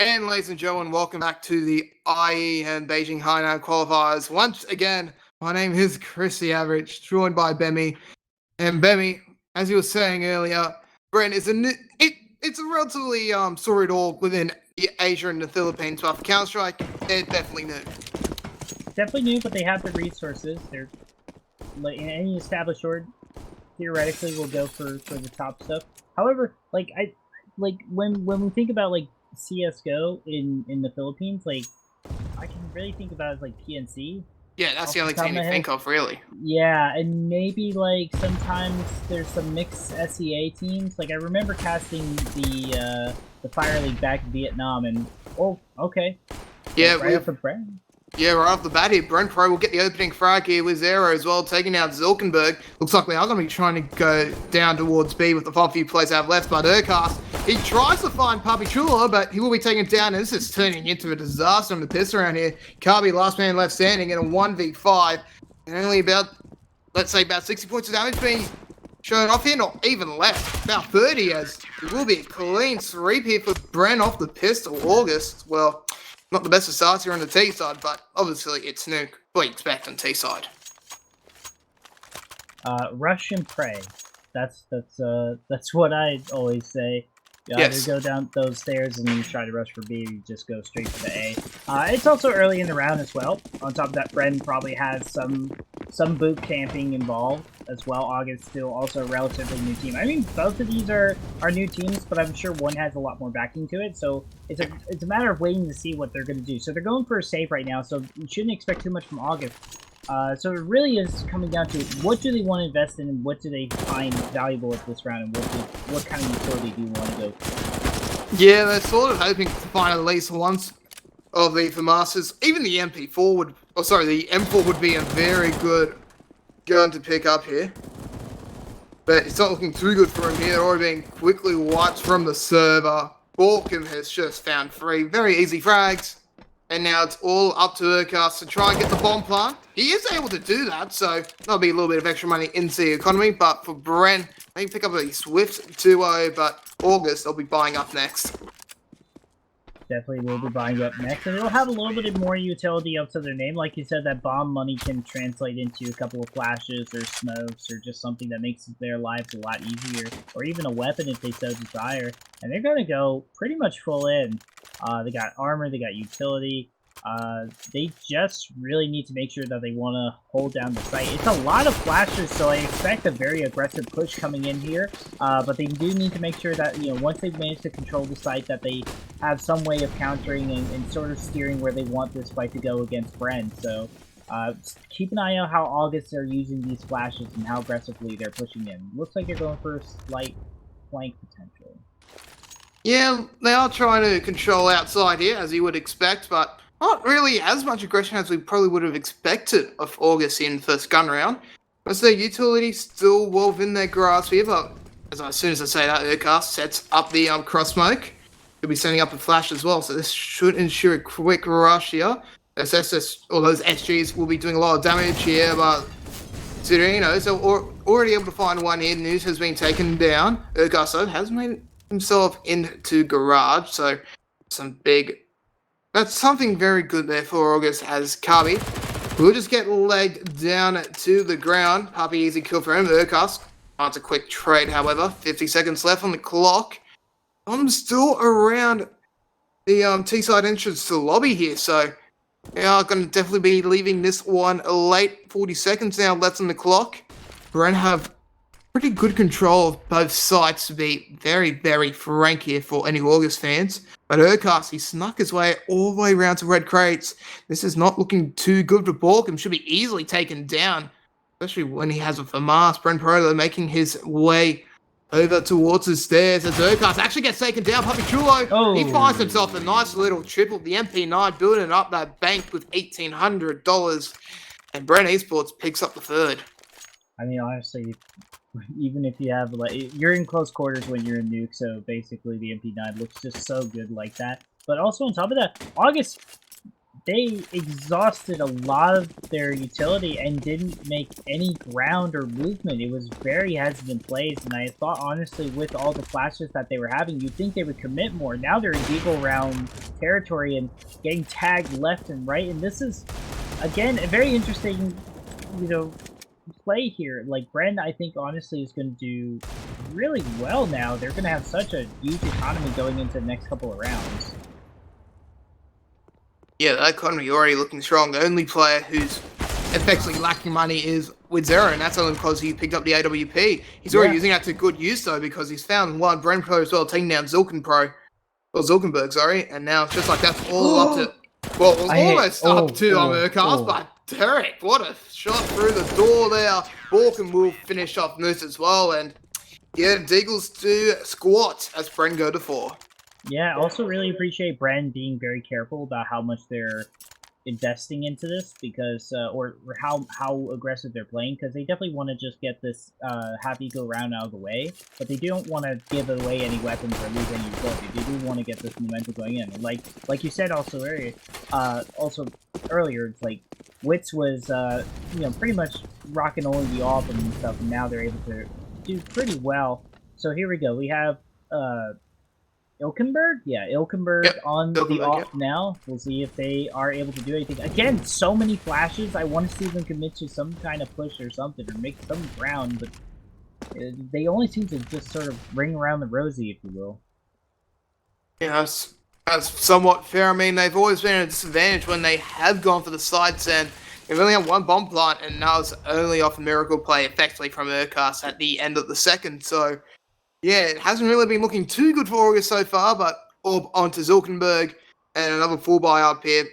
And ladies and gentlemen, welcome back to the IEM Beijing Hainan Qualifiers. Once again, my name is Chris the Average, joined by Bemi. And Bemi, as you were saying earlier, Bren is it's a relatively storied org within Asia and the Philippines, but for Counter-Strike, they're definitely new. Definitely new, but they have the resources. They're like in any established org, theoretically will go for the top stuff. However, when we think about like CS:GO in the Philippines, like I can really think about it as like PNC. Yeah, that's the only team you think of, really. Yeah, and maybe like sometimes there's some mixed SEA teams. Like I remember casting the Fire League back in Vietnam, and okay, yeah, right off the Bren. Yeah, right off the bat here, Bren Pro will get the opening frag here with Zero as well, taking out Zilkenberg. Looks like they are going to be trying to go down towards B with the 5 few plays they have left, but Urcast, he tries to find Papi Chulo, but he will be taken down, and this is turning into a disaster on the piss around here. Carby, last man left standing in a 1v5, and only about, let's say, about 60 points of damage being shown off here, not even left, about 30, as it will be a clean sweep here for Bren off the pistol. August, well, not the best of starts here on the T side, but obviously it's Nuke. What do you expect on T side? Rush and pray. That's what I always say. You yes. Either go down those stairs and you try to rush for B, or you just go straight to the A. It's also early in the round as well. On top of that, Bren probably has some boot camping involved as well. August still also a relatively new team. I mean, both of these are new teams, but I'm sure one has a lot more backing to it. So it's a matter of waiting to see what they're going to do. So they're going for a save right now, so you shouldn't expect too much from August. So it really is coming down to what do they want to invest in and what do they find valuable at this round, and what kind of utility do you want to go for? Yeah, they're sort of hoping to find at least one of the FAMASs. Even the MP4 would, the M4 would be a very good gun to pick up here. But it's not looking too good for him here. They're already being quickly wiped from the server. Balkan has just found 3 very easy frags. And now it's all up to Urcast to try and get the bomb plant. He is able to do that, so that'll be a little bit of extra money into the economy. But for Bren, they pick up a Swift 2-0, but August, they'll be buying up next. Definitely will be buying up next, and it'll have a little bit more utility up to their name. Like you said, that bomb money can translate into a couple of flashes or smokes or just something that makes their lives a lot easier, or even a weapon if they so desire. And they're going to go pretty much full in. They got armor, they got utility. They just really need to make sure that they want to hold down the site. It's a lot of flashes, so I expect a very aggressive push coming in here. But they do need to make sure that, once they've managed to control the site, that they have some way of countering and sort of steering where they want this fight to go against Bren. So keep an eye out how August are using these flashes and how aggressively they're pushing in. Looks like they're going for a slight flank potential. Yeah, they are trying to control outside here, as you would expect, but not really as much aggression as we probably would have expected of August in first gun round. As their utility still well within their grasp here, but as soon as I say that, Urcast sets up the cross smoke. He'll be sending up a flash as well, so this should ensure a quick rush here. Those SGs will be doing a lot of damage here, but considering, so already able to find one here. News has been taken down. Urcast, though, has made himself into garage, so that's something very good there for August, as Carby will just get legged down to the ground. Puppy easy kill for him. Urcast wants a quick trade, however. 50 seconds left on the clock. I'm still around the T-side entrance to the lobby here, so they are going to definitely be leaving this one late. 40 seconds now left on the clock. Bren have pretty good control of both sides, to be very, very frank here for any August fans. But Urcast, he snuck his way all the way around to red crates. This is not looking too good for Balkan. Should be easily taken down, especially when he has a FAMAS. Bren Perolo making his way over towards the stairs as Urcast actually gets taken down. Puppy Chulo, he finds himself a nice little triple. The MP9 building up that bank with $1,800. And Bren Esports picks up the third. I mean, honestly, even if you have, you're in close quarters when you're in Nuke, so basically the MP9 looks just so good like that. But also on top of that, August they exhausted a lot of their utility and didn't make any ground or movement. It was very hesitant plays, and I thought, honestly, with all the flashes that they were having, you'd think they would commit more. Now they're in Eagle round territory and getting tagged left and right, and this is, again, a very interesting, play here. Like, Bren, I think, honestly, is going to do really well now. They're going to have such a huge economy going into the next couple of rounds. Yeah, that economy already looking strong. The only player who's effectively lacking money is with Zero, and that's only because he picked up the AWP. He's already using that to good use, though, because he's found one Bren Pro as well, taking down Zulkenberg, sorry, and now it's just like that's all up to... Well, it was almost up to Murkaz, but Derek, what a shot through the door there. Balkan will finish off Moose as well, and yeah, Deagles do squat as Bren go to 4. Yeah, I also really appreciate Bren being very careful about how much they're investing into this, because or how aggressive they're playing, because they definitely want to just get this happy go round out of the way, but they don't want to give away any weapons or lose any utility. They do want to get this momentum going in. And like you said also earlier, it's like Wits was pretty much rocking only the off and stuff, and now they're able to do pretty well. So here we go. We have Ilkenberg? Yeah, Ilkenberg on the off now. We'll see if they are able to do anything. Again, so many flashes. I want to see them commit to some kind of push or something, or make some ground, but they only seem to just sort of ring around the rosy, if you will. Yeah, that's somewhat fair. I mean, they've always been at a disadvantage when they have gone for the sides, and they've only had one bomb plant, and now it's only off a miracle play, effectively, from Urkas at the end of the second, so... Yeah, it hasn't really been looking too good for August so far, but Orb onto Zulkenberg and another 4-buy up here.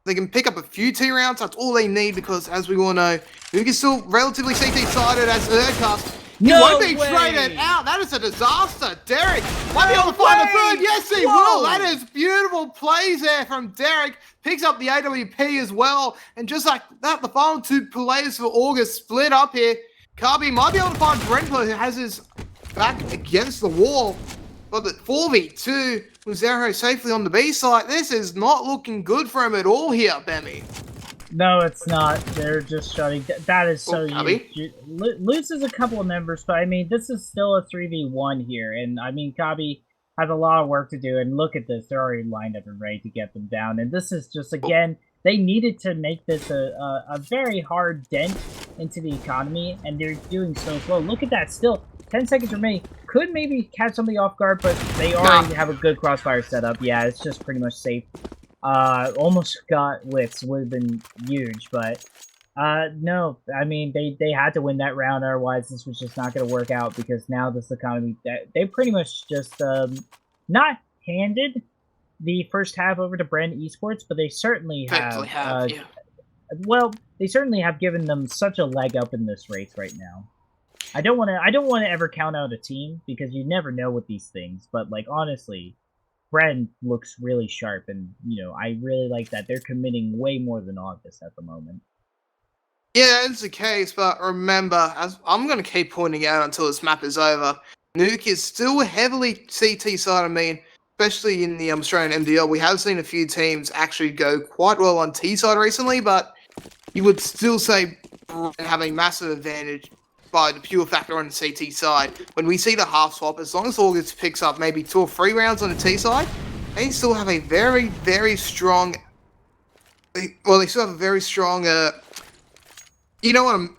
They can pick up a few T rounds, that's all they need, because as we all know, Nuke is still relatively CT-sided as Urkas. He won't be traded out, that is a disaster. Derek might be able to find the third, yes he will. That is beautiful plays there from Derek. Picks up the AWP as well, and just like that, the final 2 players for August split up here. Carby might be able to find Brenpo, who has his back against the wall, but the 4v2 with Zero safely on the B side. This is not looking good for him at all here, Bemmy. No, it's not. They're just shutting. That is so huge. Loses a couple of members, but I mean, this is still a 3v1 here, and I mean, Kabi has a lot of work to do, and look at this. They're already lined up and ready to get them down, and this is just, again, they needed to make this a very hard dent into the economy, and they're doing so slow. Look at that, still 10 seconds remaining. Could maybe catch somebody off guard, but they already have a good crossfire setup. Yeah, it's just pretty much safe. Almost got Wits. Would have been huge, but no. I mean, they had to win that round, otherwise this was just not going to work out, because now this economy, they pretty much just not handed the first half over to Bren Esports, but they certainly have well, they certainly have given them such a leg up in this race right now. I don't want to ever count out a team, because you never know with these things, but like, honestly, Bren looks really sharp, and I really like that they're committing way more than August at the moment. Yeah, it's the case, but remember, as I'm going to keep pointing out until this map is over, Nuke is still heavily CT side. I mean, especially in the Australian MDL, we have seen a few teams actually go quite well on T side recently, but you would still say Bren have a massive advantage by the pure factor on the CT side. When we see the half swap, as long as August picks up maybe 2 or 3 rounds on the T side, they still have a very, very strong... Well, they still have a very strong... You know what I'm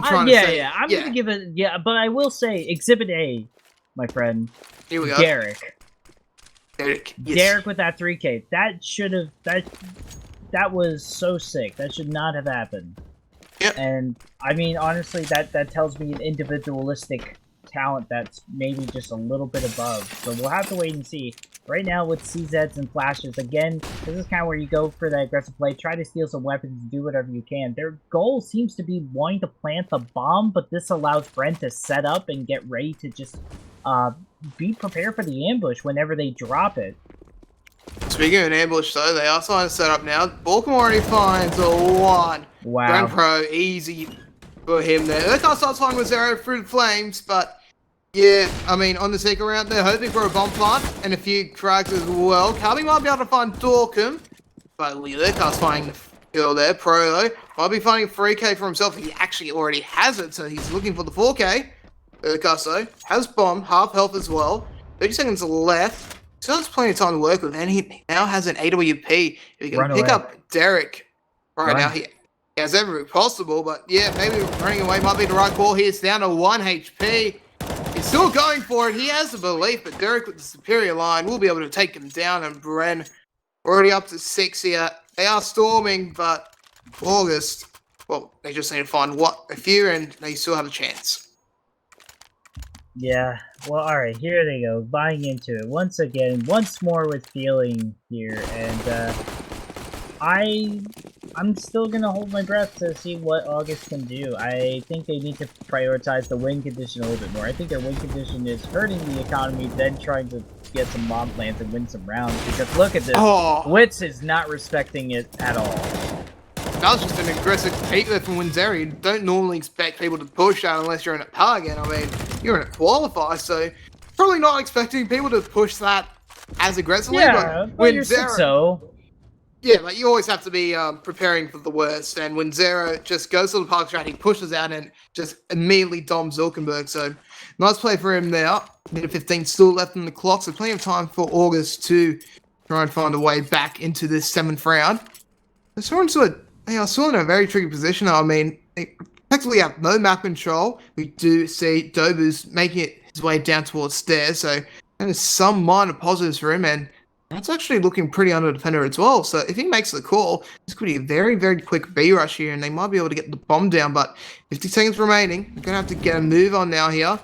trying to say. Yeah, I'm gonna give it... Yeah, but I will say, Exhibit A, my friend. Here we go. Derek. Yes. Derek with that 3K. That should have... That was so sick. That should not have happened. Yep. And I mean, honestly, that tells me an individualistic talent that's maybe just a little bit above. So we'll have to wait and see. Right now with CZs and flashes, again, this is kind of where you go for that aggressive play. Try to steal some weapons, do whatever you can. Their goal seems to be wanting to plant the bomb, but this allows Bren to set up and get ready to just be prepared for the ambush whenever they drop it. Speaking of an ambush, though, they are starting to set up now. Balkan already finds a 1. Wow. Bren Pro, easy for him there. Urkas starts flying with Zero through the flames, but yeah, I mean, on the second round, they're hoping for a bomb plant and a few frags as well. Carby might be able to find Dorkham. But Urkas finding the kill there. Pro though might be finding a 3K for himself. He actually already has it, so he's looking for the 4K. Urkas though has bomb, half health as well. 30 seconds left. Still has plenty of time to work with, and he now has an AWP. If he can pick up Derek right now, he has everything possible. But yeah, maybe running away might be the right call. He is down to 1 HP. He's still going for it. He has the belief, but Derek with the superior line will be able to take him down. And Bren already up to 6 here. They are storming, but August, well, they just need to find a few, and they still have a chance. Yeah, well, alright, here they go, buying into it. Once again, once more with feeling here, and I'm still gonna hold my breath to see what August can do. I think they need to prioritize the win condition a little bit more. I think their win condition is hurting the economy, then trying to get some bomb plants and win some rounds, because look at this, Wits is not respecting it at all. That was just an aggressive peek there from Winzeri. You don't normally expect people to push out unless you're in a target. I mean, you're in a qualifier, so probably not expecting people to push that as aggressively. Yeah, but you're so. Yeah, but you always have to be preparing for the worst. And when Zero just goes to the park strat, he pushes out and just immediately doms Zulkenberg. So nice play for him there. Minute 15 still left in the clock, so plenty of time for August to try and find a way back into this 7th round. I saw in a very tricky position. I mean, they effectively have no map control. We do see Dobu's making his way down towards stairs, so there's some minor positives for him, and that's actually looking pretty under defender as well. So if he makes the call, this could be a very, very quick B rush here, and they might be able to get the bomb down, but 50 seconds remaining. They're going to have to get a move on now here,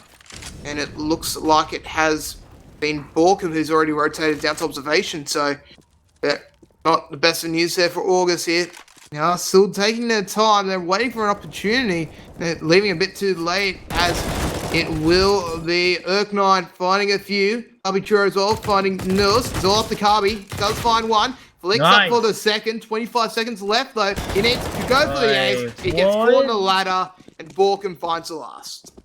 and it looks like it has been Borkham who's already rotated down to observation, so not the best of news there for August here. Now, still taking their time. They're waiting for an opportunity. They're leaving a bit too late, as it will be Urk9 finding a few. Arbitrary as well, finding Nils. It's all off the Carby. Does find one. Flicks up for the second. 25 seconds left, though. He needs to go for the ace. He gets caught on the ladder, and Borkham finds the last.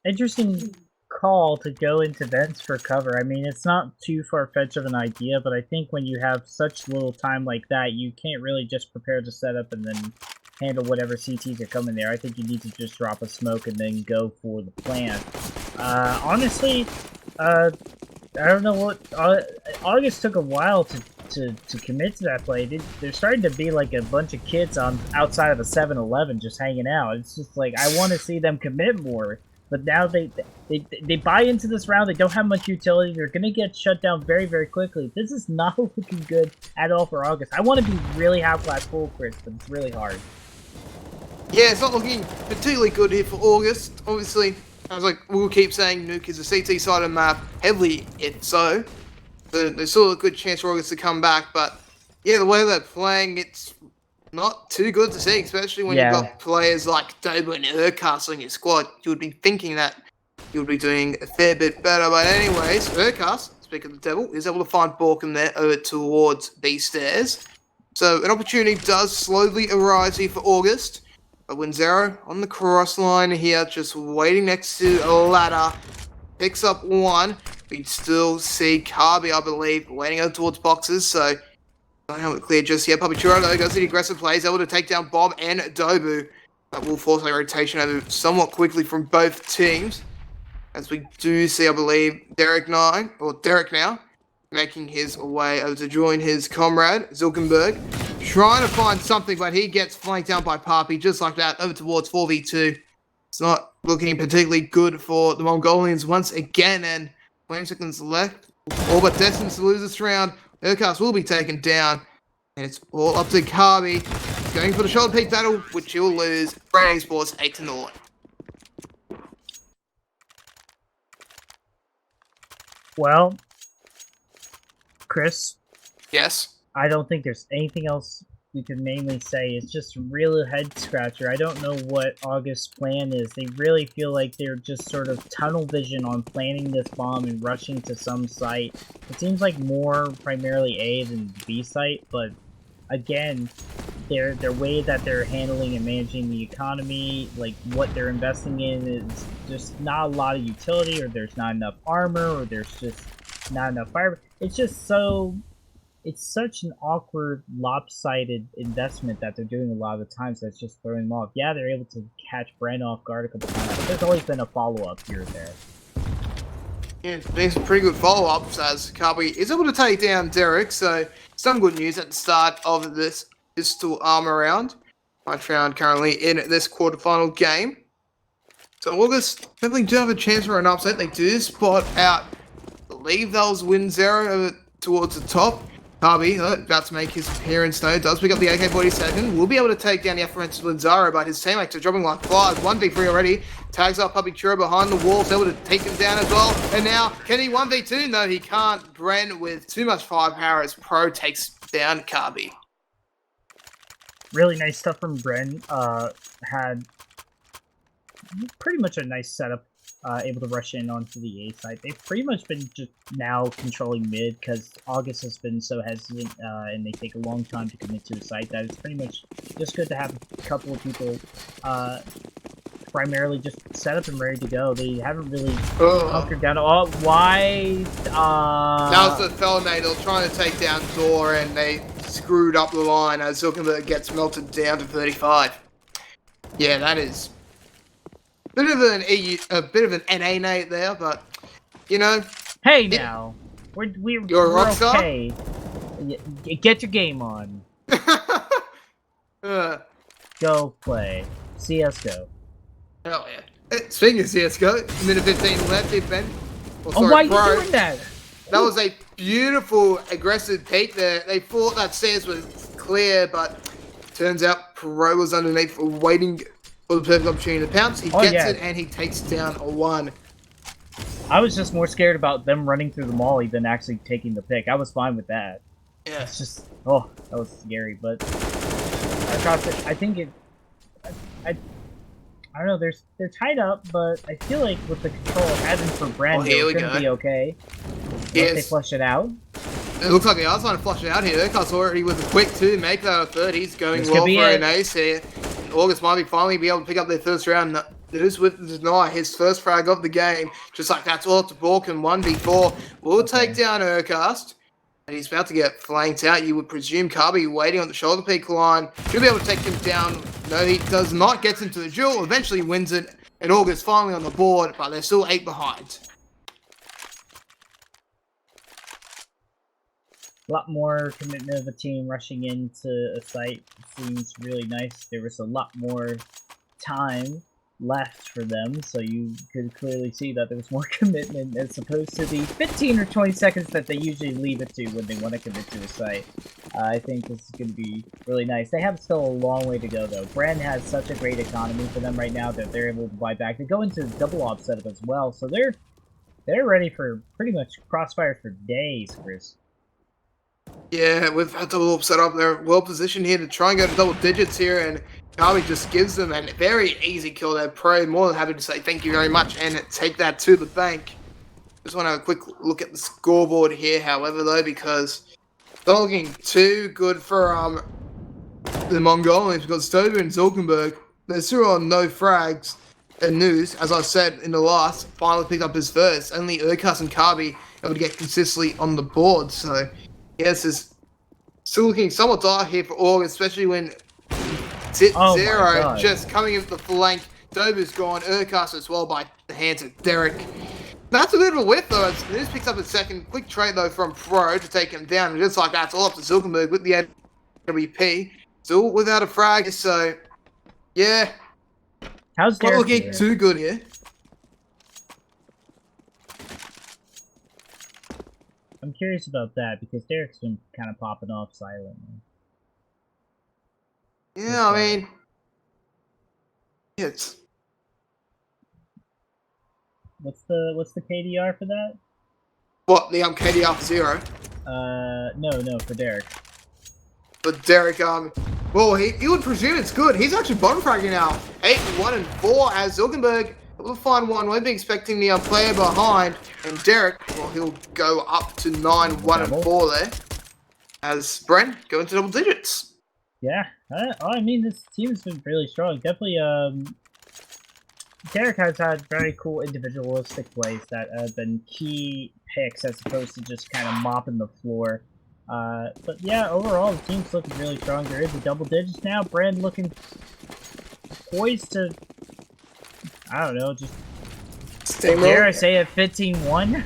Interesting call to go into vents for cover. I mean, it's not too far-fetched of an idea, but I think when you have such little time like that, you can't really just prepare to set up and then handle whatever CTs are coming there. I think you need to just drop a smoke and then go for the plant. Honestly, I don't know what... August took a while to commit to that play. They're starting to be like a bunch of kids outside of a 7-Eleven just hanging out. It's just like, I want to see them commit more. But now they buy into this round. They don't have much utility. They're going to get shut down very, very quickly. This is not looking good at all for August. I want to be really high-class full crits, but it's really hard. Yeah, it's not looking particularly good here for August. Obviously, I was like, we'll keep saying Nuke is a CT side of the map. Heavily it so. There's still a good chance for August to come back. But yeah, the way they're playing, it's not too good to see, especially when you've got players like Dobu and Urkas on your squad. You would be thinking that you would be doing a fair bit better. But anyways, Urkas, speak of the devil, is able to find Borkham there over towards these stairs. So an opportunity does slowly arise here for August. But Winzero on the cross line here, just waiting next to a ladder, picks up one. We still see Carby, I believe, waiting over towards boxes. So don't have it clear just yet. Puppeturo though goes to the aggressive plays, able to take down Bob and Dobu. That will force a rotation over somewhat quickly from both teams. As we do see, I believe, Derek now, making his way over to join his comrade, Zulkenberg. Trying to find something, but he gets flanked down by Papi, just like that, over towards 4v2. It's not looking particularly good for the Mongolians once again, and 20 seconds left. All but destined to lose this round. Urkas will be taken down, and it's all up to Carby. He's going for the shoulder peak battle, which he will lose. Bren Sports 8-0. Well, Chris? Yes? I don't think there's anything else we can mainly say. It's just a real head scratcher. I don't know what August's plan is. They really feel like they're just sort of tunnel vision on planting this bomb and rushing to some site. It seems like more primarily A than B site, but again, their way that they're handling and managing the economy, like what they're investing in, is just not a lot of utility, or there's not enough armor, or there's just not enough fire. It's just so it's such an awkward, lopsided investment that they're doing a lot of the times that's just throwing them off. Yeah, they're able to catch Bren off guard a couple times, but there's always been a follow-up here and there. Yeah, been some pretty good follow-ups as Kirby is able to take down Derek, so some good news at the start of this pistol armor round. I found currently in this quarterfinal game. So August definitely do have a chance for an upset. They do spot out, I believe that was Win Zero over towards the top. Kirby, about to make his appearance though, does pick up the AK-47. Will be able to take down the aforementioned Linzaro, but his teammates are dropping like flies. 1v3 already. Tags up Puppy Churro behind the walls, able to take him down as well. And now, can he 1v2? No, he can't. Bren with too much firepower as Pro takes down Kirby. Really nice stuff from Bren. Had pretty much a nice setup. Able to rush in onto the A side. They've pretty much been just now controlling mid because August has been so hesitant and they take a long time to commit to a site that it's pretty much just good to have a couple of people primarily just set up and ready to go. They haven't really hunkered down. Oh, why? That was the Felinator trying to take down Thor and they screwed up the line as Zuckerberg gets melted down to 35. Yeah, that is a bit of an NA Nate there, but you know. Hey now, we're okay. Get your game on. Go play CS:GO. Hell yeah! Speaking of CS:GO, minute 15 left. Here, Ben. Oh, why are you doing that? That was a beautiful aggressive peek there. They thought that CS was clear, but turns out Pro was underneath waiting for the perfect opportunity to pounce. He gets it and he takes down a 1. I was just more scared about them running through the molly than actually taking the pick. I was fine with that. Yeah. It's just, that was scary, but I think it, I don't know, they're tied up, but I feel like with the control having for Bren, it's going to be okay. Yes. They flush it out. It looks like the other trying to flush it out here. Urquhart's already with a quick 2, make that a 3rd. He's going well for an ace here. August might finally be able to pick up their first round. News with deny his first frag of the game. Just like that's all to Bork and 1v4 will take down Urquhart. And he's about to get flanked out. You would presume Kirby waiting on the shoulder peak line. Should be able to take him down. No, he does not. Gets into the duel. Eventually wins it. And August finally on the board, but they're still 8 behind. A lot more commitment of a team rushing into a site seems really nice. There was a lot more time left for them, so you could clearly see that there was more commitment as opposed to the 15 or 20 seconds that they usually leave it to when they want to commit to a site. I think this is going to be really nice. They have still a long way to go, though. Bren has such a great economy for them right now that they're able to buy back. They go into double op setup as well, so they're ready for pretty much crossfire for days, Chris. Yeah, with that double up set up, they're well positioned here to try and go to double digits here, and Kirby just gives them a very easy kill there. Pro more than happy to say thank you very much and take that to the bank. Just want to have a quick look at the scoreboard here, however, though, because it's not looking too good for the Mongolians, because Stover and Zulkenberg, they're still on no frags. And News, as I said in the last, finally picked up his first. Only Urquhart and Kirby able to get consistently on the board, so yes, it's still looking somewhat dark here for August, especially when Zero just coming into the flank. Dober's gone, Urquhart as well by the hands of Derek. That's a bit of a whiff though. News picks up a second. Quick trade though from Pro to take him down. And just like that, it's all up to Zulkenberg with the AWP. Still without a frag, so yeah. How's Derek not looking too good here. I'm curious about that because Derek's been kind of popping off silently. Yeah, I mean, it's what's the KDR for that? What, the KDR for Zero? No, for Derek. But Derek, well, he would presume it's good. He's actually bottom fragging now. 8, 1, and 4 as Zulkenberg will find one. We've been expecting the player behind, and Derek, well, he'll go up to 9, 1, and 4 there. As Bren go into double digits. Yeah, I mean, this team has been really strong. Definitely, Derek has had very cool individualistic plays that have been key picks as opposed to just kind of mopping the floor. But yeah, overall the team's looking really strong. There is a double digits now. Bren looking poised to, I don't know, just dare I say it, 15-1?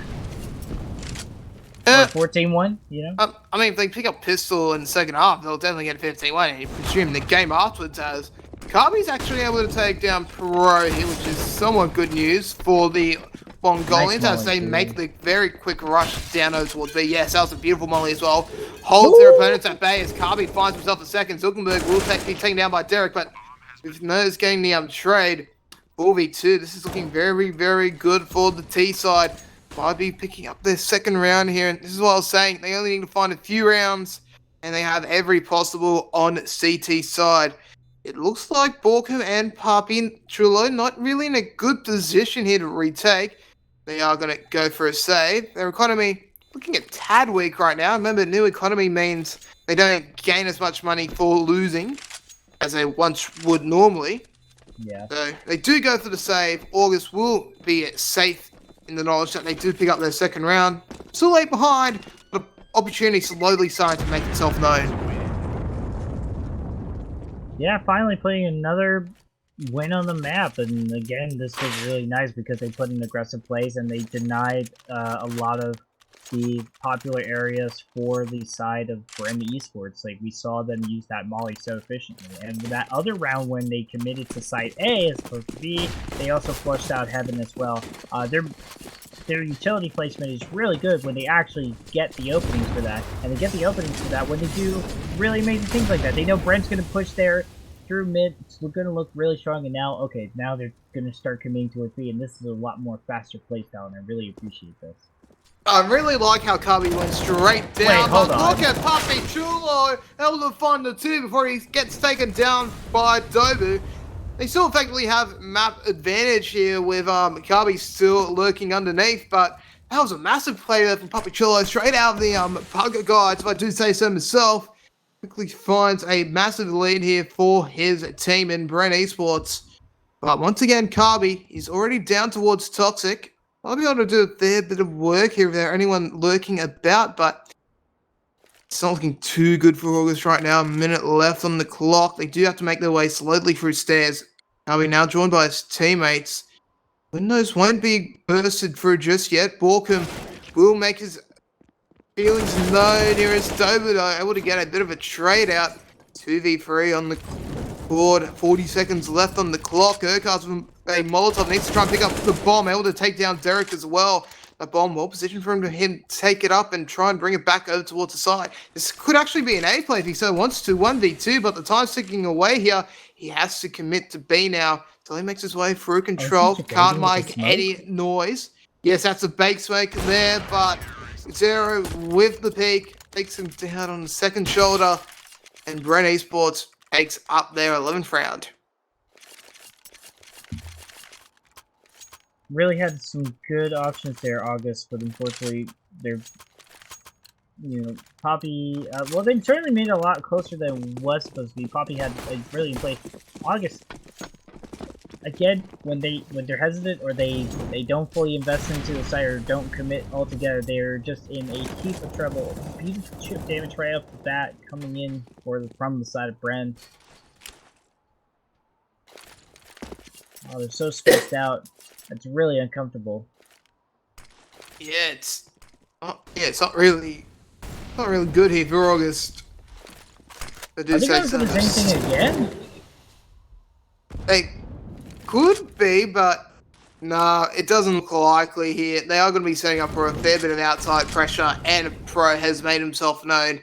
Or 14-1, you know? I mean, if they pick up Pistol in the second half, they'll definitely get 15-1, and you presume the game afterwards as Kabi's actually able to take down Pro here, which is somewhat good news for the Mongolians as they make the very quick rush down towards B. Yes, that was a beautiful molly as well. Holds their opponents at bay as Kabi finds himself a second. Zuckerberg will be taken down by Derek, but with Nose getting the trade, 4v2, this is looking very, very good for the T side. Might be picking up their second round here, and this is what I was saying. They only need to find a few rounds, and they have every possible on CT side. It looks like Borkum and Papi Chulo not really in a good position here to retake. They are going to go for a save. Their economy looking a tad weak right now. Remember, new economy means they don't gain as much money for losing as they once would normally. Yeah. So they do go for the save. August will be safe in the knowledge that they do pick up their second round. Still late behind, but opportunity slowly starting to make itself known. Yeah, finally putting another win on the map, and again, this was really nice because they put in aggressive plays and they denied a lot of the popular areas for the side of Bren Esports. Like, we saw them use that molly so efficiently, and that other round when they committed to site A as opposed to B, they also flushed out Heaven as well. Their utility placement is really good when they actually get the openings for that, and they get the openings for that when they do really amazing things like that. They know Brent's going to push there through mid, it's going to look really strong, and now, okay, now they're going to start committing towards B, and this is a lot more faster playstyle, and I really appreciate this. I really like how Kabi went straight down. Wait, hold on. Look at Papi Chulo able to find the two before he gets taken down by Dobu. They still effectively have map advantage here with Kabi still lurking underneath, but that was a massive play there from Papi Chulo straight out of the Pugger guides, if I do say so myself. Quickly finds a massive lead here for his team in Bren Esports. But once again, Kabi is already down towards Toxic. I'll be able to do a fair bit of work here if there's anyone lurking about, but it's not looking too good for August right now. A minute left on the clock. They do have to make their way slowly through stairs. Kabi now joined by his teammates. Windows won't be bursted through just yet. Borkum will make his feelings known here as Dobudo able to get a bit of a trade out. 2v3 on the board. 40 seconds left on the clock. Urquhart with a Molotov needs to try and pick up the bomb. Able to take down Derek as well. A bomb well positioned for him to take it up and try and bring it back over towards the side. This could actually be an A play if he so wants to. 1v2, but the time's ticking away here. He has to commit to B now. So he makes his way through control. Can't make any noise. Yes, that's a bake smoke there, but Zero with the peak takes him down on the second shoulder, and Bren Esports takes up their 11th round. Really had some good options there, August, but unfortunately, they're, you know, Poppy, well, they certainly made it a lot closer than was supposed to be. Poppy had a brilliant play. August, again, when they're hesitant or they don't fully invest into the site or don't commit altogether, they're just in a heap of trouble. Beautiful chip damage right off the bat coming in from the side of Bren. Oh, they're so spaced out. It's really uncomfortable. Yeah, it's not really good here for August. Are they going for the same thing again? They could be, but nah, it doesn't look likely here. They are going to be setting up for a fair bit of outside pressure, and Pro has made himself known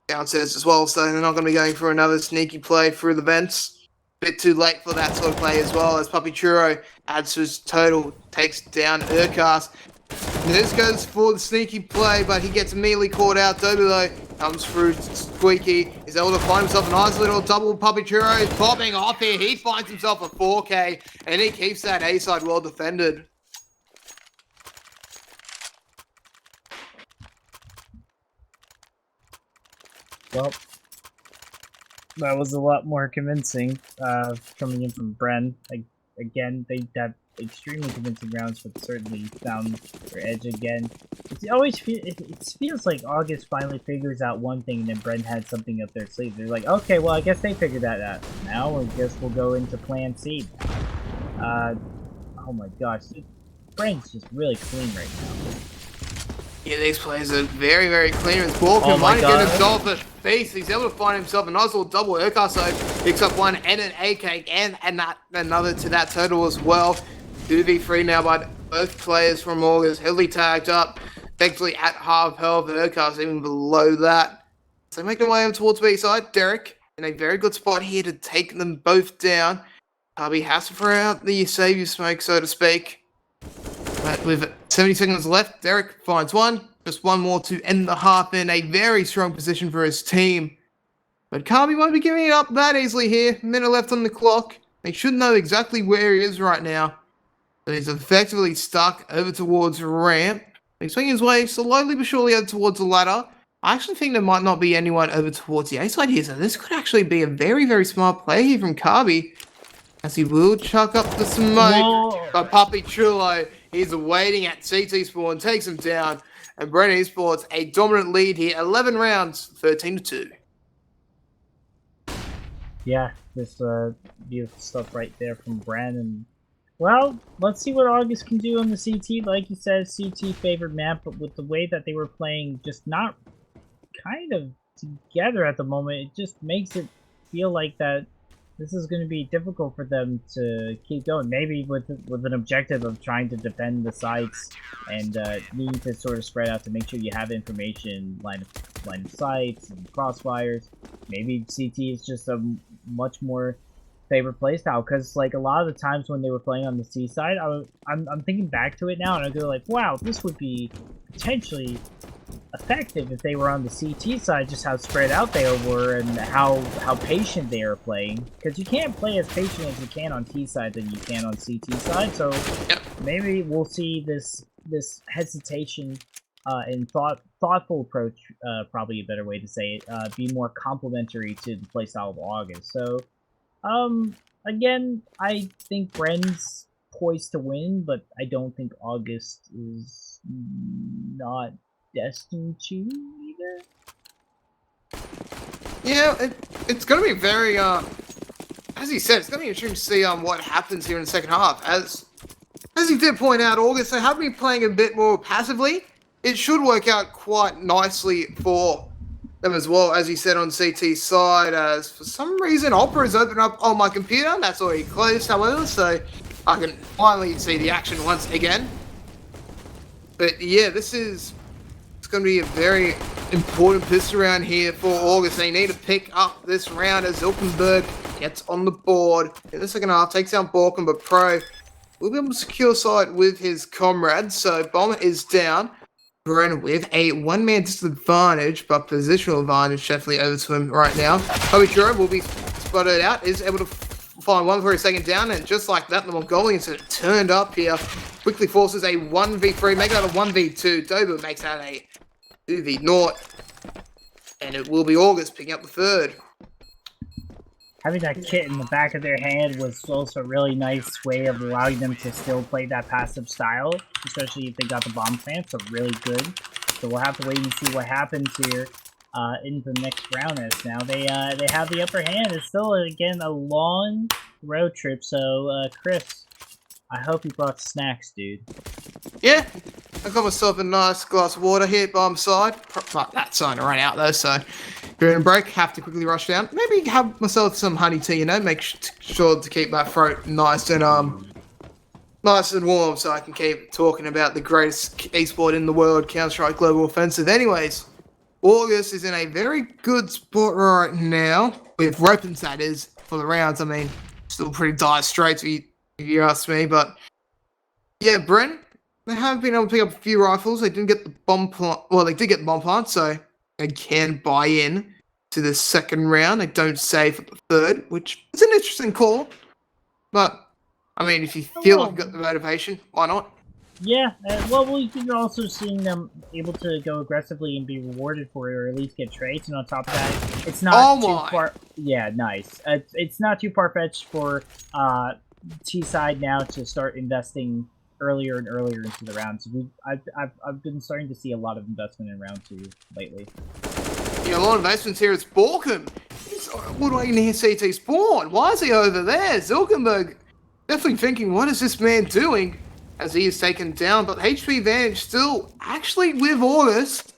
downstairs as well, so they're not going to be going for another sneaky play through the vents. Bit too late for that sort of play as well, as Papi Churro adds to his total, takes down Urquhart. This goes for the sneaky play, but he gets immediately caught out. Dobulo comes through Squeaky. He's able to find himself a nice little double. Papi Churro is popping off here. He finds himself a 4K, and he keeps that A side well defended. Well, that was a lot more convincing coming in from Bren. Again, they have extremely convincing rounds, but certainly found their edge again. it feels like August finally figures out one thing, and then Bren had something up their sleeve. They're like, okay, well, I guess they figured that out. Now I guess we'll go into Plan C. Oh my gosh, Bren's just really clean right now. Yeah, these players are very, very clean. As Balkan might get himself a feast. He's able to find himself a nice little double Urquhart, so picks up one and an AK and another to that total as well. 2v3 now by both players from August, heavily tagged up, thankfully at half health. Urquhart's even below that. So making their way over towards B side. Derek in a very good spot here to take them both down. Harvey has to throw out the savior smoke, so to speak. But with 70 seconds left, Derek finds one. Just one more to end the half in a very strong position for his team. But Carby won't be giving it up that easily here. Minute left on the clock. They should know exactly where he is right now. So he's effectively stuck over towards ramp. He's swinging his way slowly but surely over towards the ladder. I actually think there might not be anyone over towards the A side here, so this could actually be a very, very smart play here from Carby. As he will chuck up the smoke. Whoa. But Puppy Chulo, he's waiting at CT spawn, takes him down. And Bren Esports, a dominant lead here. 11 rounds, 13-2. Yeah, this beautiful stuff right there from Bren. And well, let's see what August can do on the CT. Like you said, CT favored map, but with the way that they were playing, just not kind of together at the moment, it just makes it feel like that this is going to be difficult for them to keep going. Maybe with an objective of trying to defend the sites and needing to sort of spread out to make sure you have information, line of sights and crossfires. Maybe CT is just a much more favorite playstyle, because like a lot of the times when they were playing on the C side, I'm thinking back to it now and I go like, wow, this would be potentially effective if they were on the CT side, just how spread out they were and how patient they are playing, because you can't play as patient as you can on T side than you can on CT side. So maybe we'll see this hesitation and thoughtful approach, probably a better way to say it, be more complementary to the playstyle of August. So again, I think Bren's poised to win, but I don't think August is not destined to either. Yeah, it's going to be very, as he said, it's going to be interesting to see what happens here in the second half. As he did point out, August, they have been playing a bit more passively. It should work out quite nicely for them as well, as he said on CT's side, as for some reason Opera has opened up on my computer. That's already closed, however, so I can finally see the action once again. But yeah, it's going to be a very important pistol round here for August. They need to pick up this round as Ilkenberg gets on the board in the second half, takes down Balkan, but Pro will be able to secure side with his comrades. So Bomber is down. Bren with a one-man disadvantage, but positional advantage definitely over to him right now. Hobby will be spotted out, is able to find one for a second down, and just like that, the Mongolians have turned up here. Quickly forces a 1v3, make that a 1v2. Dober makes that a 2v0. And it will be August picking up the third. Having that kit in the back of their hand was also a really nice way of allowing them to still play that passive style, especially if they got the bomb plant, so really good. So we'll have to wait and see what happens here in the next round, as now they have the upper hand. It's still, again, a long road trip, so Chris, I hope you brought snacks, dude. Yeah, I got myself a nice glass of water here by my side. That side to run out though, so during a break, have to quickly rush down. Maybe have myself some honey tea, you know, make sure to keep my throat nice and warm, so I can keep talking about the greatest esport in the world, Counter-Strike Global Offensive. Anyways, August is in a very good spot right now, with Ropens, that is, for the rounds. I mean, still pretty dire straits if you ask me, but yeah, Bren, they have been able to pick up a few rifles. They didn't get the bomb plant. Well, they did get the bomb plant, so they can buy in to the second round. They don't save for the third, which is an interesting call. But, I mean, if you feel like you've got the motivation, why not? Yeah, well, you're also seeing them able to go aggressively and be rewarded for it, or at least get trades. And on top of that, it's not too far. Yeah, nice. It's not too far-fetched for T-side now to start investing earlier and earlier into the round. So I've been starting to see a lot of investment in round 2 lately. Yeah, a lot of investments here. It's Borkum. What do I hear CT spawn? Why is he over there? Zulkenberg definitely thinking, what is this man doing? As he is taken down, but HP advantage still actually with August,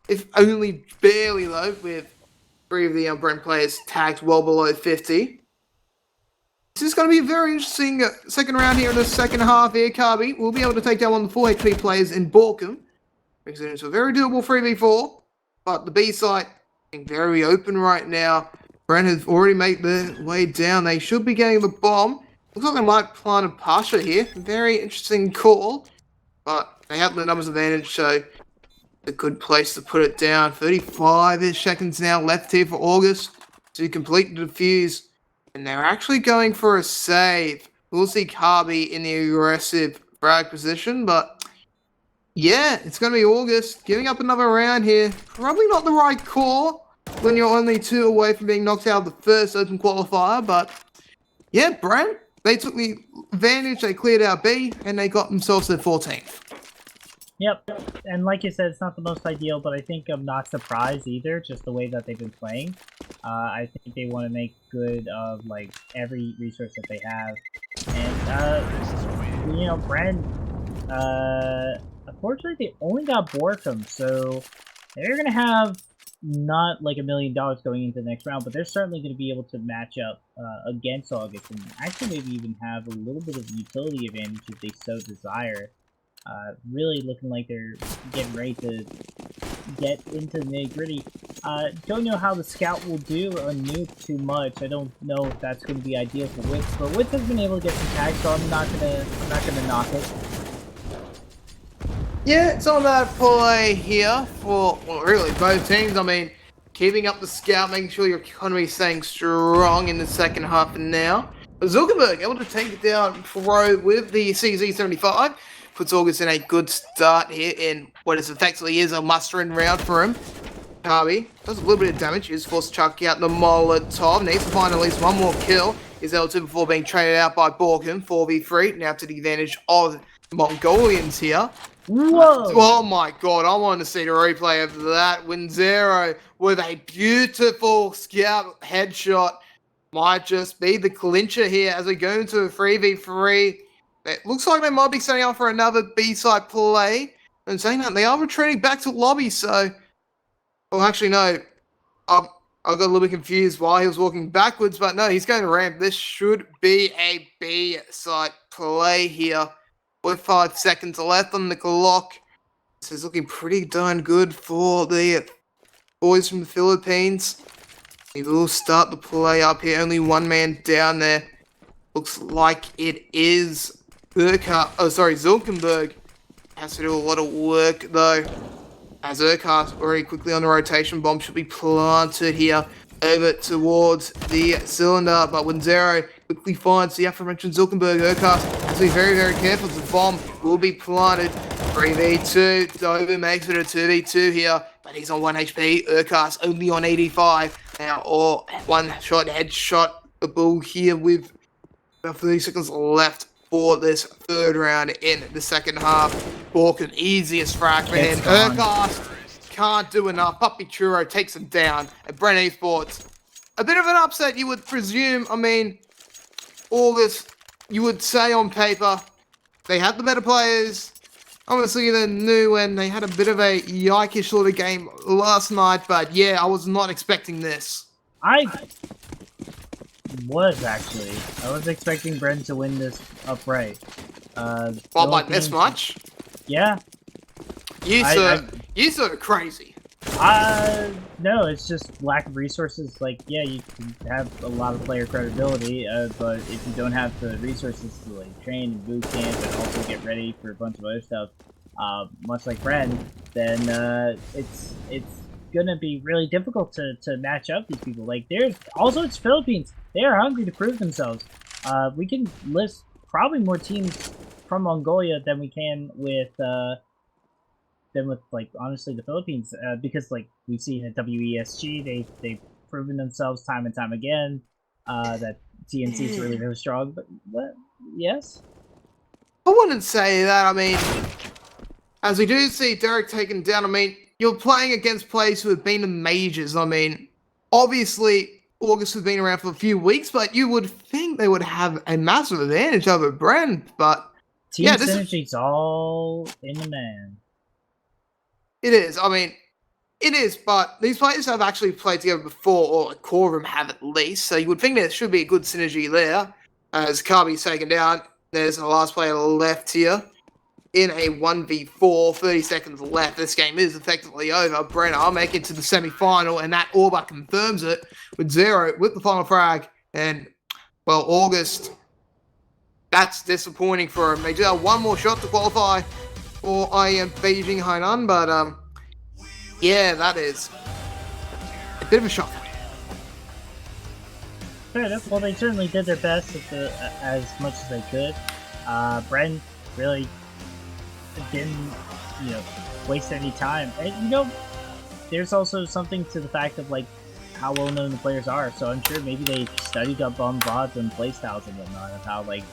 if only barely though, with 3 of the Bren players tagged well below 50. This is going to be a very interesting second round here in the second half here. Carby will be able to take down one of the 4 HP players in Borkum. Brings it into a very doable 3v4, but the B site being very open right now. Bren has already made their way down. They should be getting the bomb. Looks like they might plant a Pasha here. Very interesting call, but they have the numbers advantage, so it's a good place to put it down. 35-ish seconds now left here for August to complete the defuse, and they're actually going for a save. We'll see Carby in the aggressive frag position, but yeah, it's going to be August giving up another round here. Probably not the right call when you're only 2 away from being knocked out of the first open qualifier, but yeah, Bren, they took the advantage, they cleared out B, and they got themselves their 14th. Yep, and like you said, it's not the most ideal, but I think I'm not surprised either, just the way that they've been playing. I think they want to make good of, like, every resource that they have. And, you know, Bren, unfortunately, they only got Borkum, so they're going to have not like $1 million going into the next round, but they're certainly going to be able to match up against August and actually maybe even have a little bit of utility advantage if they so desire. Really looking like they're getting ready to get into the nitty-gritty. Don't know how the scout will do on nuke too much. I don't know if that's going to be ideal for Witz, but Witz has been able to get some tags, so I'm not gonna knock it. Yeah, it's on that play here for, well, really both teams. I mean, keeping up the scout, making sure your economy is staying strong in the second half and now. Zuckerberg able to take it down pro with the CZ75. Puts August in a good start here in what is effectively is a muster-in round for him. Carby does a little bit of damage. He's forced to chuck out the Molotov. Needs to find at least one more kill. Is L2 before being traded out by Borkum. 4v3. Now to the advantage of the Mongolians here. Whoa! Oh my god, I want to see the replay of that. Winzero with a beautiful scout headshot. Might just be the clincher here as we go into a 3v3. It looks like they might be setting up for another B-side play. And saying that, they are retreating back to lobby, so... Well, actually, no. I got a little bit confused why he was walking backwards, but no, he's going to ramp. This should be a B-side play here. With 5 seconds left on the clock. This is looking pretty darn good for the boys from the Philippines. We will start the play up here. Only one man down there. Looks like it is Zulkenberg. Has to do a lot of work though. As Urquhart very quickly on the rotation, bomb should be planted here over towards the cylinder, but Winzero quickly finds the aforementioned Zulkenberg. Urquhart has to be very, very careful. The bomb will be planted. 3v2. Dover makes it a 2v2 here, but he's on 1 HP. Urquhart's only on 85. Now, or one shot headshot the bull here with about 30 seconds left for this third round in the second half. Borkum, easiest fragment in. Urquhart can't do enough. Puppy Churro takes him down. And Bren Esports, a bit of an upset, you would presume. I mean, August, you would say on paper, they had the better players. Obviously, they knew and they had a bit of a yikeish sort of game last night. But yeah, I was not expecting this. I was expecting Bren to win this upright. Well, like this much? Yeah. You sort of crazy. No, it's just lack of resources. Like, yeah, you can have a lot of player credibility, but if you don't have the resources to like train and boot camp and also get ready for a bunch of other stuff, much like Bren, then it's gonna be really difficult to match up these people. Like, it's Philippines. They are hungry to prove themselves. We can list probably more teams from Mongolia than we can with like, honestly, the Philippines, because like we've seen at WESG, they've proven themselves time and time again that TNC is really, really strong. But yes. I wouldn't say that. I mean, as we do see Derek taken down, I mean, you're playing against players who have been in majors. I mean, obviously, August has been around for a few weeks, but you would think they would have a massive advantage over Bren. But Team yeah, synergy's all in the man. It is. I mean, it is, but these players have actually played together before, or a core of them have at least, so you would think there should be a good synergy there. As Kirby's taken down, there's the last player left here in a 1v4, 30 seconds left. This game is effectively over. Brenner making it to the semi-final, and that all but confirms it with 0 with the final frag. And, well, August, that's disappointing for him. They do have one more shot to qualify for IEM Beijing Hainan, but, yeah, that is a bit of a shock. Fair enough. Well, they certainly did their best as much as they could. Bren really didn't, waste any time. And, there's also something to the fact of, like, how well-known the players are. So I'm sure maybe they studied up on VODs and playstyles and whatnot, of how, like,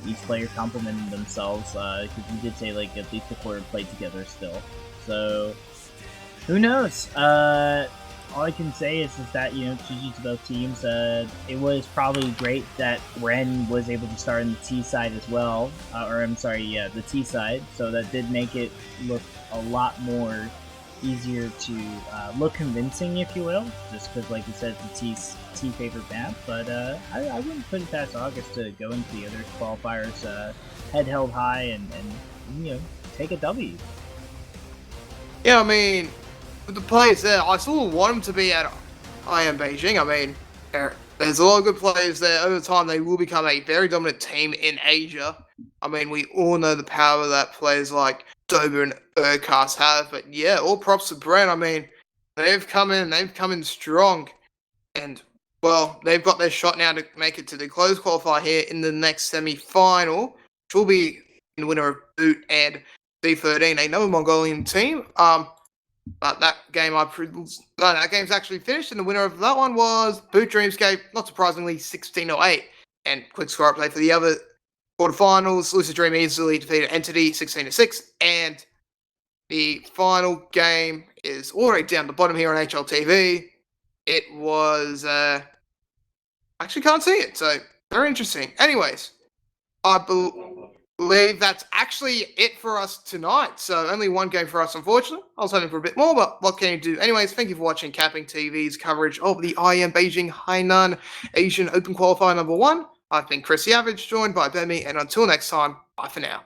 each player complimented themselves. Because you did say, like, at least the quarter played together still. So, who knows? All I can say is that, GG to both teams. It was probably great that Bren was able to start in the T side as well. The T side. So that did make it look a lot more easier to look convincing, if you will. Just because, like you said, the T favorite map. But I wouldn't put it past August to go into the other qualifiers head held high and take a W. Yeah, I mean, with the players there, I still want them to be at IEM Beijing. I mean, there's a lot of good players there. Over time, they will become a very dominant team in Asia. I mean, we all know the power that players like Dober and Urcast have. But yeah, all props to Bren. I mean, they've come in strong. And, well, they've got their shot now to make it to the close qualifier here in the next semi-final, which will be the winner of Boot and D13, another Mongolian team. But that game's actually finished, and the winner of that one was Boot Dreamscape, not surprisingly, 16-08. And quick score update for the other quarterfinals: Lucid Dream easily defeated Entity 16-6, and the final game is already down the bottom here on HLTV. It was actually can't see it, so very interesting. Anyways, I believe that's actually it for us tonight. So only one game for us, unfortunately. I was hoping for a bit more, but what can you do? Anyways, thank you for watching CappingTV's coverage of the IEM Beijing Hainan Asian Open Qualifier number 1. I've been Chris the Average, joined by Bemi, and until next time, bye for now.